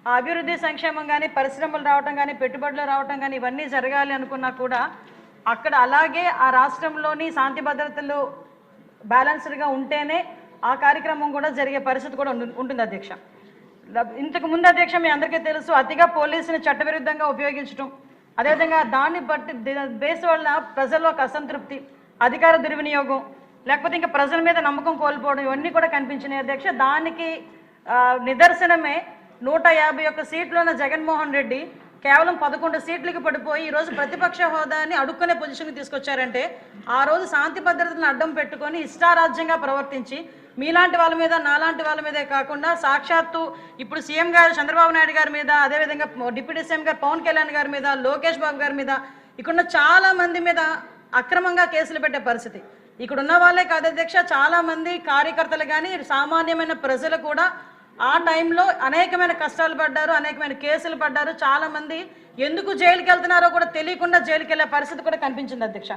ఆ అభివృద్ధి సంక్షేమం కానీ పరిశ్రమలు రావటం కానీ పెట్టుబడులు రావటం కానీ ఇవన్నీ జరగాలి అనుకున్నా కూడా అక్కడ అలాగే ఆ రాష్ట్రంలోని శాంతి భద్రతలు బ్యాలెన్స్డ్గా ఉంటేనే ఆ కార్యక్రమం కూడా జరిగే పరిస్థితి కూడా ఉంటుంది అధ్యక్ష. ఇంతకు ముందు అధ్యక్ష మీ అందరికీ తెలుసు అతిగా పోలీసుని చట్టవిరుద్ధంగా ఉపయోగించడం, అదేవిధంగా దాన్ని బట్టి బేస్ వల్ల ప్రజల్లో ఒక అసంతృప్తి, అధికార దుర్వినియోగం, లేకపోతే ఇంకా ప్రజల మీద నమ్మకం కోల్పోవడం ఇవన్నీ కూడా కనిపించినాయి అధ్యక్ష. దానికి నిదర్శనమే 151 సీట్లు ఉన్న జగన్మోహన్ రెడ్డి కేవలం 11 సీట్లకి పడిపోయి ఈరోజు ప్రతిపక్ష హోదాని అడుక్కునే పొజిషన్కి తీసుకొచ్చారంటే ఆ రోజు శాంతి భద్రతలను అడ్డం పెట్టుకొని ఇష్టారాజ్యంగా ప్రవర్తించి మీలాంటి వాళ్ళ మీద నాలాంటి వాళ్ళ మీదే కాకుండా సాక్షాత్తు ఇప్పుడు సీఎం గారు చంద్రబాబు నాయుడు గారి మీద, అదేవిధంగా డిప్యూటీ సీఎం గారు పవన్ కళ్యాణ్ గారి మీద, లోకేష్ బాబు గారి మీద, ఇక్కడున్న చాలా మంది మీద అక్రమంగా కేసులు పెట్టే పరిస్థితి. ఇక్కడ ఉన్న వాళ్ళే కాదు అధ్యక్ష, చాలా మంది కార్యకర్తలు కానీ సామాన్యమైన ప్రజలు కూడా ఆ టైంలో అనేకమైన కష్టాలు పడ్డారు, అనేకమైన కేసులు పడ్డారు. చాలా మంది ఎందుకు జైలుకి వెళ్తున్నారో కూడా తెలియకుండా జైలుకి వెళ్ళే పరిస్థితి కూడా కనిపించింది అధ్యక్ష.